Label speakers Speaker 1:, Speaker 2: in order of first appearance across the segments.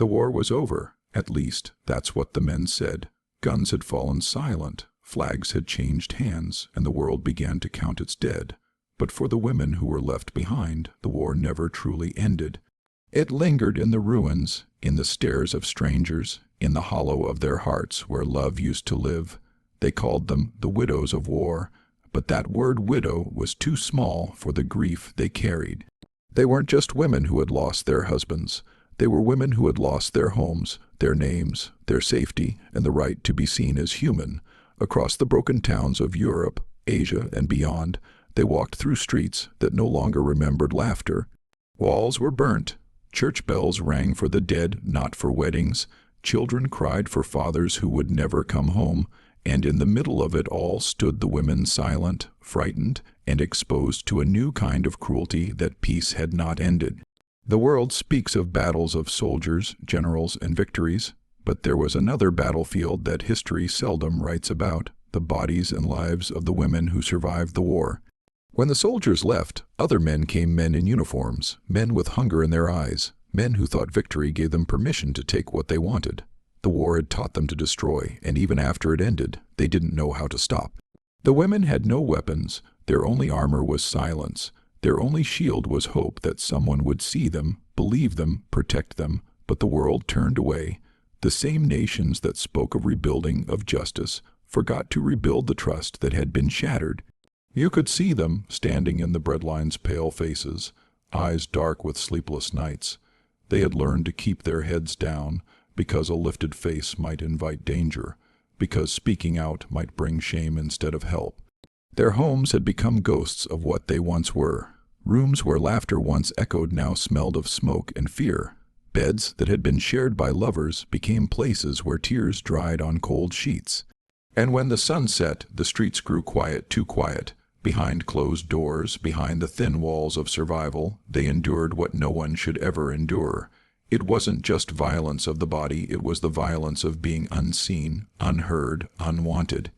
Speaker 1: The war was over. At least, that's what the men said. Guns had fallen silent, flags had changed hands, and the world began to count its dead. But for the women who were left behind, the war never truly ended. It lingered in the ruins, in the stares of strangers, in the hollow of their hearts where love used to live. They called them the widows of war, but that word widow was too small for the grief they carried. They weren't just women who had lost their husbands. They were women who had lost their homes, their names, their safety, and the right to be seen as human. Across the broken towns of Europe, Asia, and beyond, they walked through streets that no longer remembered laughter. Walls were burnt. Church bells rang for the dead, not for weddings. Children cried for fathers who would never come home. And in the middle of it all stood the women, silent, frightened, and exposed to a new kind of cruelty that peace had not ended. The world speaks of battles of soldiers, generals, and victories, but there was another battlefield that history seldom writes about, the bodies and lives of the women who survived the war. When the soldiers left, other men came, men in uniforms, men with hunger in their eyes, men who thought victory gave them permission to take what they wanted. The war had taught them to destroy, and even after it ended, they didn't know how to stop. The women had no weapons. Their only armor was silence. Their only shield was hope that someone would see them, believe them, protect them. But the world turned away. The same nations that spoke of rebuilding, of justice, forgot to rebuild the trust that had been shattered. You could see them standing in the breadline's pale faces, eyes dark with sleepless nights. They had learned to keep their heads down, because a lifted face might invite danger, because speaking out might bring shame instead of help. Their homes had become ghosts of what they once were. Rooms where laughter once echoed now smelled of smoke and fear. Beds that had been shared by lovers became places where tears dried on cold sheets. And when the sun set, the streets grew quiet, too quiet. Behind closed doors, behind the thin walls of survival, they endured what no one should ever endure. It wasn't just violence of the body, it was the violence of being unseen, unheard, unwanted.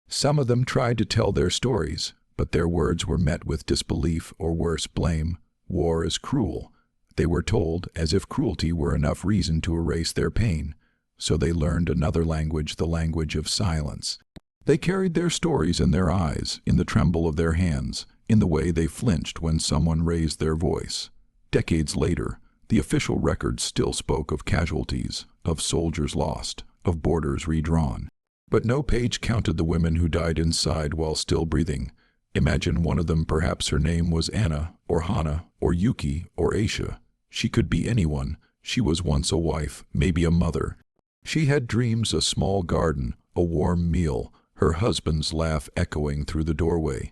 Speaker 1: Some of them tried to tell their stories, but their words were met with disbelief or worse, blame. War is cruel. They were told, as if cruelty were enough reason to erase their pain. So they learned another language, the language of silence. They carried their stories in their eyes, in the tremble of their hands, in the way they flinched when someone raised their voice. Decades later, the official records still spoke of casualties, of soldiers lost, of borders redrawn. But no page counted the women who died inside while still breathing. Imagine one of them, perhaps her name was Anna, or Hannah, or Yuki, or Aisha. She could be anyone. She was once a wife, maybe a mother. She had dreams, a small garden, a warm meal, her husband's laugh echoing through the doorway.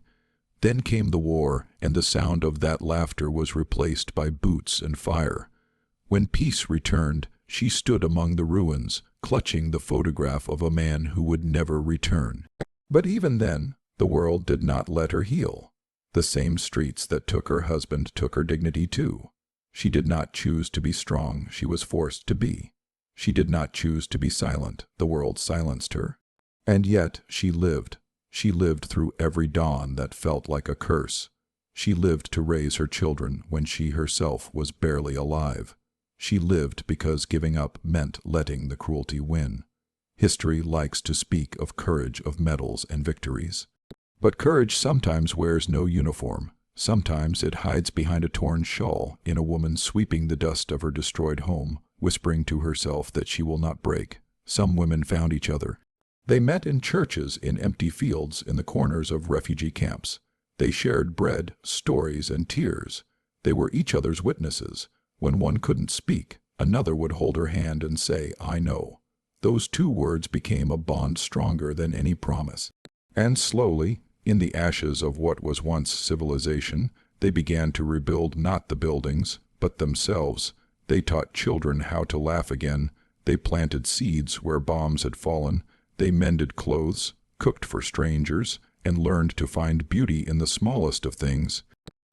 Speaker 1: Then came the war, and the sound of that laughter was replaced by boots and fire. When peace returned, she stood among the ruins, clutching the photograph of a man who would never return. But even then, the world did not let her heal. The same streets that took her husband took her dignity too. She did not choose to be strong, she was forced to be. She did not choose to be silent, the world silenced her. And yet she lived. She lived through every dawn that felt like a curse. She lived to raise her children when she herself was barely alive. She lived because giving up meant letting the cruelty win. History likes to speak of courage, of medals and victories. But courage sometimes wears no uniform. Sometimes it hides behind a torn shawl, in a woman sweeping the dust of her destroyed home, whispering to herself that she will not break. Some women found each other. They met in churches, in empty fields, in the corners of refugee camps. They shared bread, stories, and tears. They were each other's witnesses. When one couldn't speak, another would hold her hand and say, "I know." Those two words became a bond stronger than any promise. And slowly, in the ashes of what was once civilization, they began to rebuild not the buildings, but themselves. They taught children how to laugh again. They planted seeds where bombs had fallen. They mended clothes, cooked for strangers, and learned to find beauty in the smallest of things.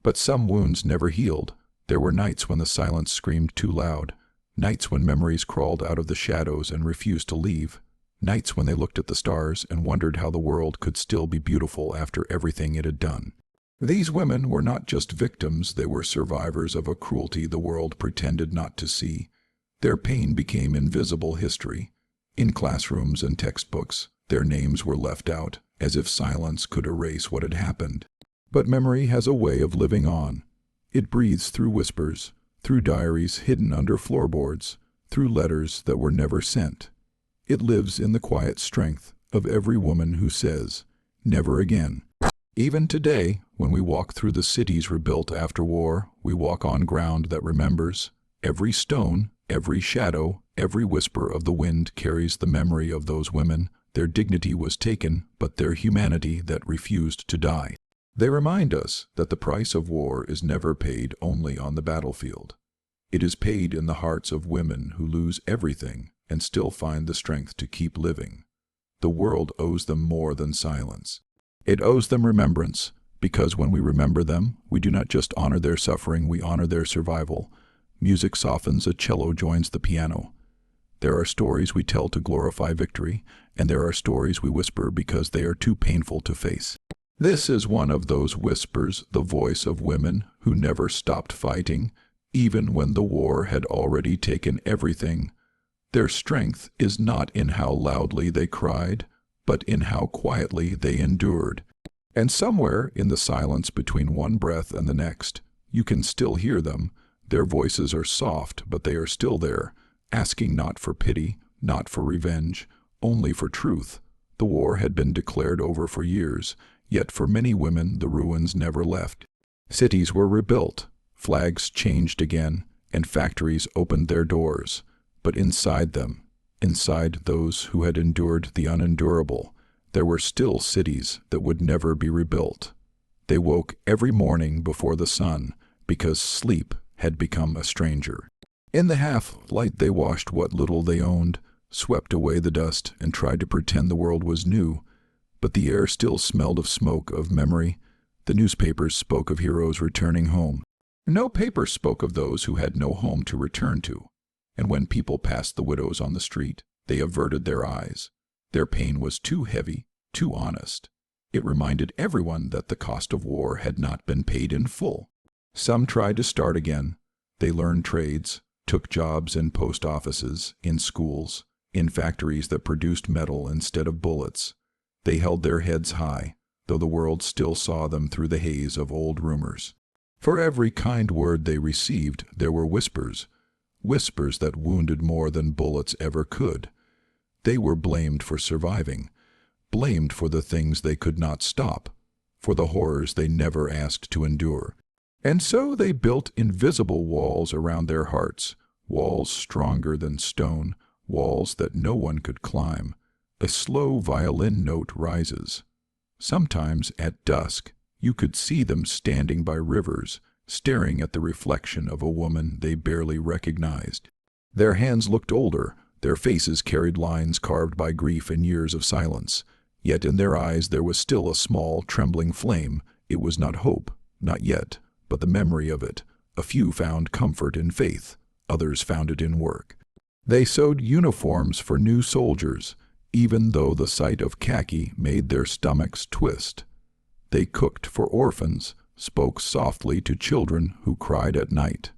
Speaker 1: But some wounds never healed. There were nights when the silence screamed too loud, nights when memories crawled out of the shadows and refused to leave, nights when they looked at the stars and wondered how the world could still be beautiful after everything it had done. These women were not just victims, they were survivors of a cruelty the world pretended not to see. Their pain became invisible history. In classrooms and textbooks, their names were left out, as if silence could erase what had happened. But memory has a way of living on. It breathes through whispers, through diaries hidden under floorboards, through letters that were never sent. It lives in the quiet strength of every woman who says, "Never again." Even today, when we walk through the cities rebuilt after war, we walk on ground that remembers. Every stone, every shadow, every whisper of the wind carries the memory of those women. Their dignity was taken, but their humanity that refused to die. They remind us that the price of war is never paid only on the battlefield. It is paid in the hearts of women who lose everything and still find the strength to keep living. The world owes them more than silence. It owes them remembrance, because when we remember them, we do not just honor their suffering, we honor their survival. Music softens, a cello joins the piano. There are stories we tell to glorify victory, and there are stories we whisper because they are too painful to face. This is one of those whispers, the voice of women who never stopped fighting, even when the war had already taken everything. Their strength is not in how loudly they cried, but in how quietly they endured. And somewhere in the silence between one breath and the next, you can still hear them. Their voices are soft, but they are still there, asking not for pity, not for revenge, only for truth. The war had been declared over for years, yet for many women the ruins never left. Cities were rebuilt, flags changed again, and factories opened their doors. But inside them, inside those who had endured the unendurable, there were still cities that would never be rebuilt. They woke every morning before the sun, because sleep had become a stranger. In the half-light they washed what little they owned, swept away the dust, and tried to pretend the world was new. But the air still smelled of smoke, of memory. The newspapers spoke of heroes returning home. No paper spoke of those who had no home to return to. And when people passed the widows on the street, they averted their eyes. Their pain was too heavy, too honest. It reminded everyone that the cost of war had not been paid in full. Some tried to start again. They learned trades, took jobs in post offices, in schools, in factories that produced metal instead of bullets. They held their heads high, though the world still saw them through the haze of old rumors. For every kind word they received, there were whispers, whispers that wounded more than bullets ever could. They were blamed for surviving, blamed for the things they could not stop, for the horrors they never asked to endure. And so they built invisible walls around their hearts, walls stronger than stone, walls that no one could climb. A slow violin note rises. Sometimes at dusk, you could see them standing by rivers, staring at the reflection of a woman they barely recognized. Their hands looked older, their faces carried lines carved by grief and years of silence. Yet in their eyes there was still a small, trembling flame. It was not hope, not yet, but the memory of it. A few found comfort in faith, others found it in work. They sewed uniforms for new soldiers, even though the sight of khaki made their stomachs twist. They cooked for orphans, spoke softly to children who cried at night.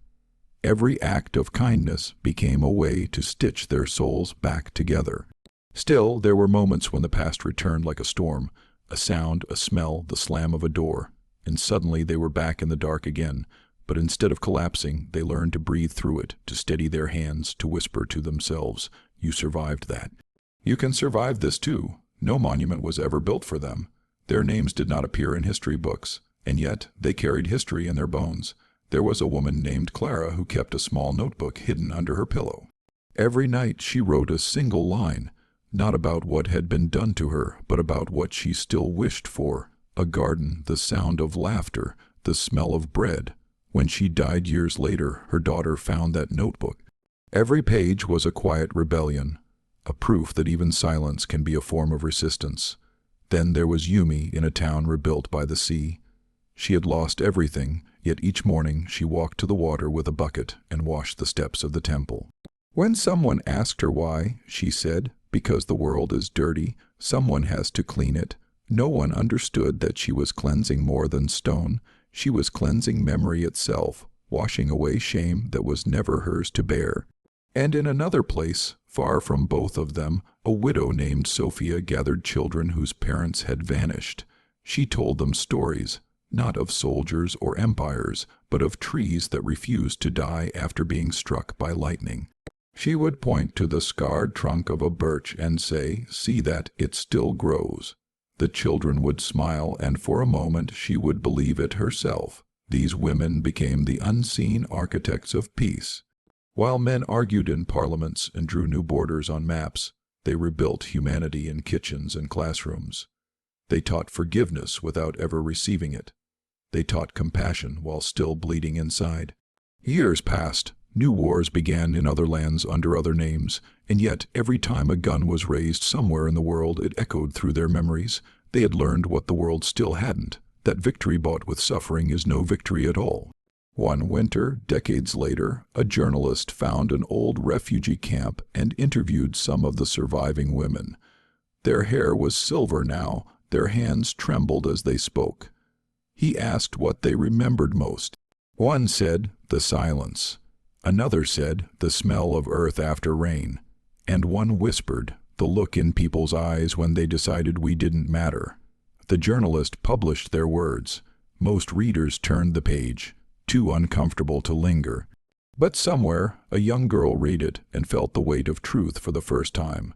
Speaker 1: Every act of kindness became a way to stitch their souls back together. Still, there were moments when the past returned like a storm, a sound, a smell, the slam of a door, and suddenly they were back in the dark again. But instead of collapsing, they learned to breathe through it, to steady their hands, to whisper to themselves, "You survived that. You can survive this too." No monument was ever built for them. Their names did not appear in history books, and yet they carried history in their bones. There was a woman named Clara who kept a small notebook hidden under her pillow. Every night she wrote a single line, not about what had been done to her, but about what she still wished for: a garden, the sound of laughter, the smell of bread. When she died years later, her daughter found that notebook. Every page was a quiet rebellion, a proof that even silence can be a form of resistance. Then there was Yumi in a town rebuilt by the sea. She had lost everything, yet each morning she walked to the water with a bucket and washed the steps of the temple. When someone asked her why, she said, "Because the world is dirty, someone has to clean it." No one understood that she was cleansing more than stone. She was cleansing memory itself, washing away shame that was never hers to bear. And in another place, far from both of them, a widow named Sophia gathered children whose parents had vanished. She told them stories, not of soldiers or empires, but of trees that refused to die after being struck by lightning. She would point to the scarred trunk of a birch and say, "See that, it still grows." The children would smile, and for a moment she would believe it herself. These women became the unseen architects of peace. While men argued in parliaments and drew new borders on maps, they rebuilt humanity in kitchens and classrooms. They taught forgiveness without ever receiving it. They taught compassion while still bleeding inside. Years passed. New wars began in other lands under other names, and yet every time a gun was raised somewhere in the world it echoed through their memories. They had learned what the world still hadn't, that victory bought with suffering is no victory at all. One winter, decades later, a journalist found an old refugee camp and interviewed some of the surviving women. Their hair was silver now, their hands trembled as they spoke. He asked what they remembered most. One said, "The silence." Another said, "The smell of earth after rain." And one whispered, "The look in people's eyes when they decided we didn't matter." The journalist published their words. Most readers turned the page, too uncomfortable to linger. But somewhere, a young girl read it and felt the weight of truth for the first time.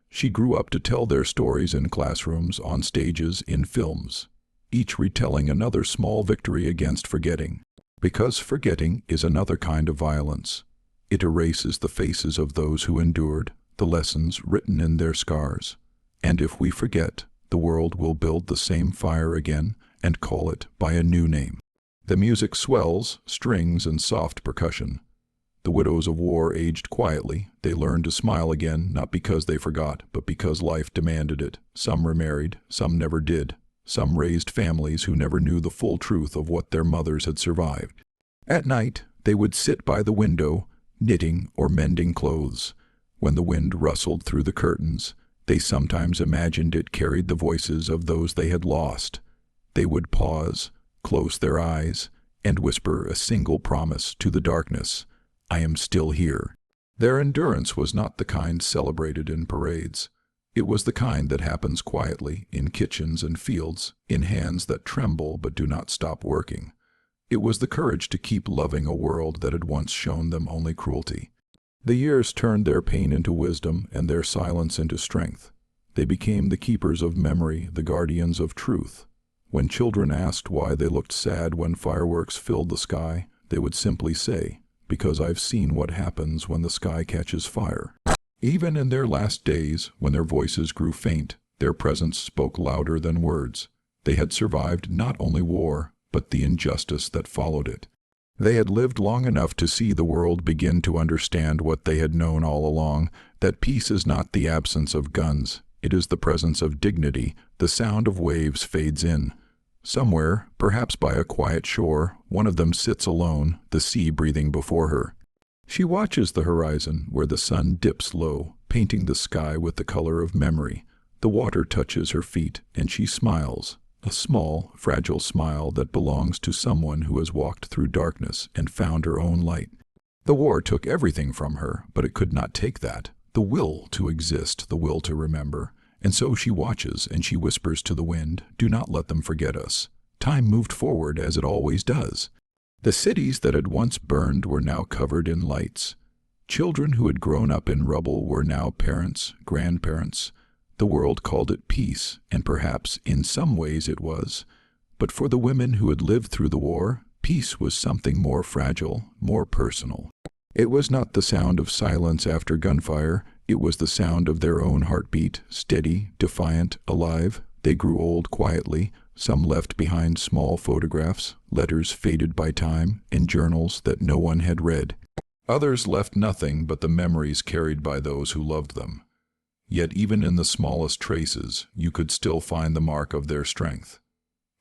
Speaker 1: She grew up to tell their stories in classrooms, on stages, in films, each retelling another small victory against forgetting. Because forgetting is another kind of violence. It erases the faces of those who endured, the lessons written in their scars. And if we forget, the world will build the same fire again and call it by a new name. The music swells, strings and soft percussion. The widows of war aged quietly. They learned to smile again, not because they forgot, but because life demanded it. Some remarried, some never did. Some raised families who never knew the full truth of what their mothers had survived. At night, they would sit by the window, knitting or mending clothes. When the wind rustled through the curtains, they sometimes imagined it carried the voices of those they had lost. They would pause, close their eyes, and whisper a single promise to the darkness: "I am still here." Their endurance was not the kind celebrated in parades. It was the kind that happens quietly, in kitchens and fields, in hands that tremble but do not stop working. It was the courage to keep loving a world that had once shown them only cruelty. The years turned their pain into wisdom and their silence into strength. They became the keepers of memory, the guardians of truth. When children asked why they looked sad when fireworks filled the sky, they would simply say, "Because I've seen what happens when the sky catches fire." Even in their last days, when their voices grew faint, their presence spoke louder than words. They had survived not only war, but the injustice that followed it. They had lived long enough to see the world begin to understand what they had known all along, that peace is not the absence of guns. It is the presence of dignity. The sound of waves fades in. Somewhere, perhaps by a quiet shore, one of them sits alone, the sea breathing before her. She watches the horizon where the sun dips low, painting the sky with the color of memory. The water touches her feet, and she smiles, a small, fragile smile that belongs to someone who has walked through darkness and found her own light. The war took everything from her, but it could not take that, the will to exist, the will to remember. And so she watches, and she whispers to the wind, "Do not let them forget us." Time moved forward as it always does. The cities that had once burned were now covered in lights. Children who had grown up in rubble were now parents, grandparents. The world called it peace, and perhaps in some ways it was. But for the women who had lived through the war, peace was something more fragile, more personal. It was not the sound of silence after gunfire. It was the sound of their own heartbeat, steady, defiant, alive. They grew old quietly. Some left behind small photographs, letters faded by time, and journals that no one had read. Others left nothing but the memories carried by those who loved them. Yet even in the smallest traces, you could still find the mark of their strength.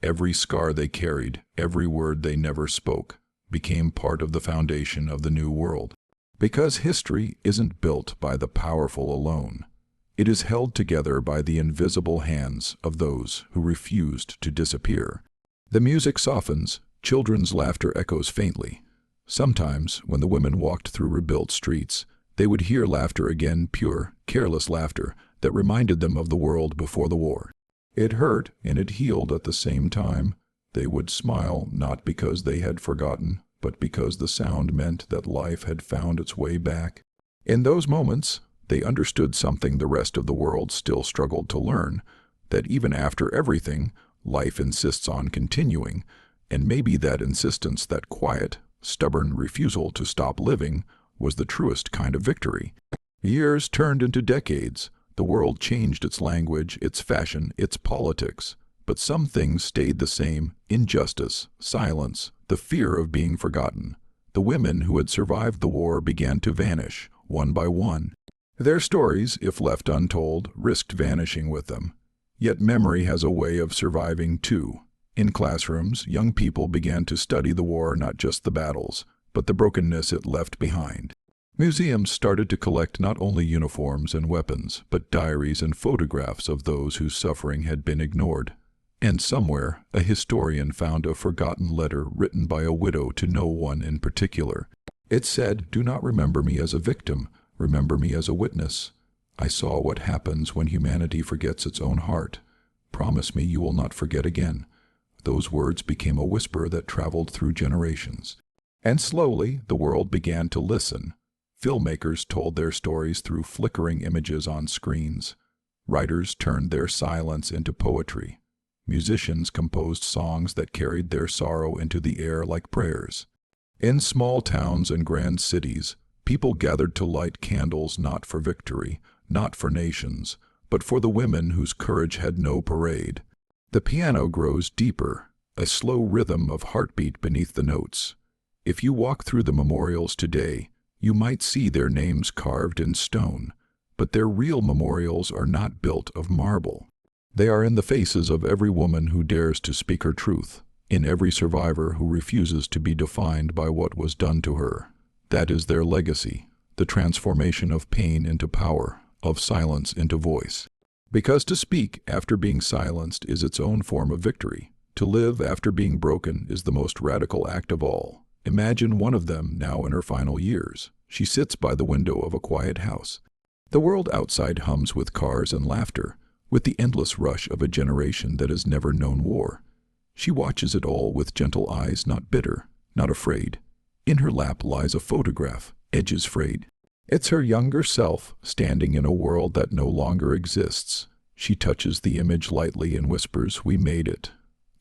Speaker 1: Every scar they carried, every word they never spoke, became part of the foundation of the new world. Because history isn't built by the powerful alone. It is held together by the invisible hands of those who refused to disappear. The music softens, children's laughter echoes faintly. Sometimes, when the women walked through rebuilt streets, They would hear laughter again, pure, careless laughter that reminded them of the world before the war. It hurt and it healed at the same time. They would smile not because they had forgotten, but because the sound meant that life had found its way back. In those moments, they understood something the rest of the world still struggled to learn, that even after everything, life insists on continuing, and maybe that insistence, that quiet, stubborn refusal to stop living, was the truest kind of victory. Years turned into decades. The world changed its language, its fashion, its politics. But some things stayed the same: injustice, silence, the fear of being forgotten. The women who had survived the war began to vanish, one by one. Their stories, if left untold, risked vanishing with them. Yet memory has a way of surviving too. In classrooms, young people began to study the war, not just the battles, but the brokenness it left behind. Museums started to collect not only uniforms and weapons, but diaries and photographs of those whose suffering had been ignored. And somewhere, a historian found a forgotten letter written by a widow to no one in particular. It said, "Do not remember me as a victim, remember me as a witness. I saw what happens when humanity forgets its own heart. Promise me you will not forget again." Those words became a whisper that traveled through generations. And slowly, the world began to listen. Filmmakers told their stories through flickering images on screens. Writers turned their silence into poetry. Musicians composed songs that carried their sorrow into the air like prayers. In small towns and grand cities, people gathered to light candles not for victory, not for nations, but for the women whose courage had no parade. The piano grows deeper, a slow rhythm of heartbeat beneath the notes. If you walk through the memorials today, you might see their names carved in stone, but their real memorials are not built of marble. They are in the faces of every woman who dares to speak her truth, in every survivor who refuses to be defined by what was done to her. That is their legacy, the transformation of pain into power, of silence into voice. Because to speak after being silenced is its own form of victory. To live after being broken is the most radical act of all. Imagine one of them now in her final years. She sits by the window of a quiet house. The world outside hums with cars and laughter, with the endless rush of a generation that has never known war. She watches it all with gentle eyes, not bitter, not afraid. In her lap lies a photograph, edges frayed. It's her younger self, standing in a world that no longer exists. She touches the image lightly and whispers, "We made it."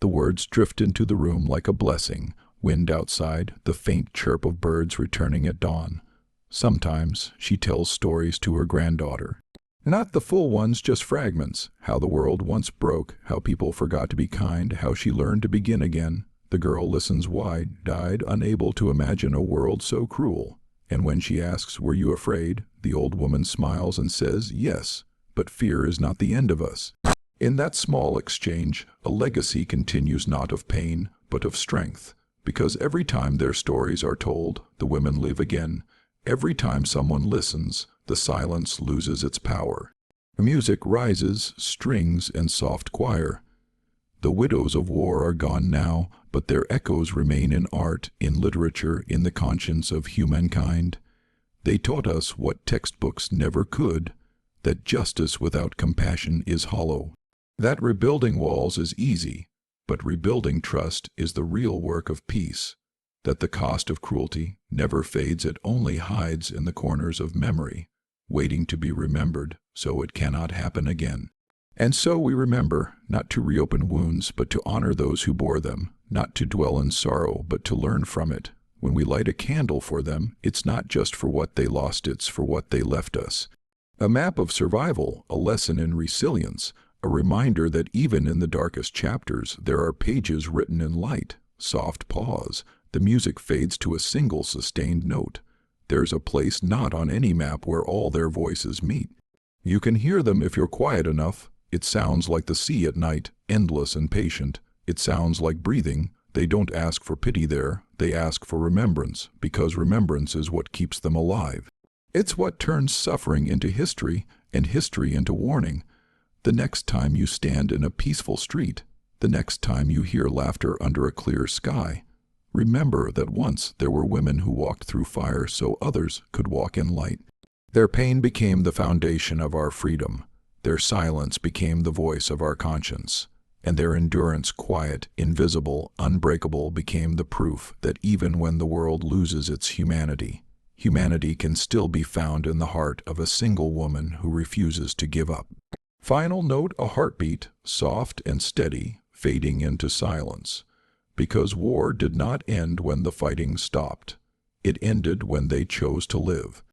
Speaker 1: The words drift into the room like a blessing. Wind outside, the faint chirp of birds returning at dawn. Sometimes she tells stories to her granddaughter. Not the full ones, just fragments. How the world once broke, how people forgot to be kind, how she learned to begin again. The girl listens wide-eyed, unable to imagine a world so cruel. And when she asks, "Were you afraid?" the old woman smiles and says, "Yes, but fear is not the end of us." In that small exchange, a legacy continues not of pain, but of strength. Because every time their stories are told, the women live again. Every time someone listens, the silence loses its power. Music rises, strings and soft choir. The widows of war are gone now, but their echoes remain in art, in literature, in the conscience of humankind. They taught us what textbooks never could, that justice without compassion is hollow, that rebuilding walls is easy, but rebuilding trust is the real work of peace, that the cost of cruelty never fades, it only hides in the corners of memory, waiting to be remembered so it cannot happen again. And so we remember, not to reopen wounds, but to honor those who bore them, not to dwell in sorrow, but to learn from it. When we light a candle for them, it's not just for what they lost, it's for what they left us. A map of survival, a lesson in resilience, a reminder that even in the darkest chapters, there are pages written in light. Soft pause. The music fades to a single sustained note. There's a place not on any map where all their voices meet. You can hear them if you're quiet enough. It sounds like the sea at night, endless and patient. It sounds like breathing. They don't ask for pity there. They ask for remembrance, because remembrance is what keeps them alive. It's what turns suffering into history, and history into warning. The next time you stand in a peaceful street, the next time you hear laughter under a clear sky, remember that once there were women who walked through fire so others could walk in light. Their pain became the foundation of our freedom. Their silence became the voice of our conscience. And their endurance, quiet, invisible, unbreakable, became the proof that even when the world loses its humanity, humanity can still be found in the heart of a single woman who refuses to give up. Final note: a heartbeat, soft and steady, fading into silence. Because war did not end when the fighting stopped. It ended when they chose to live.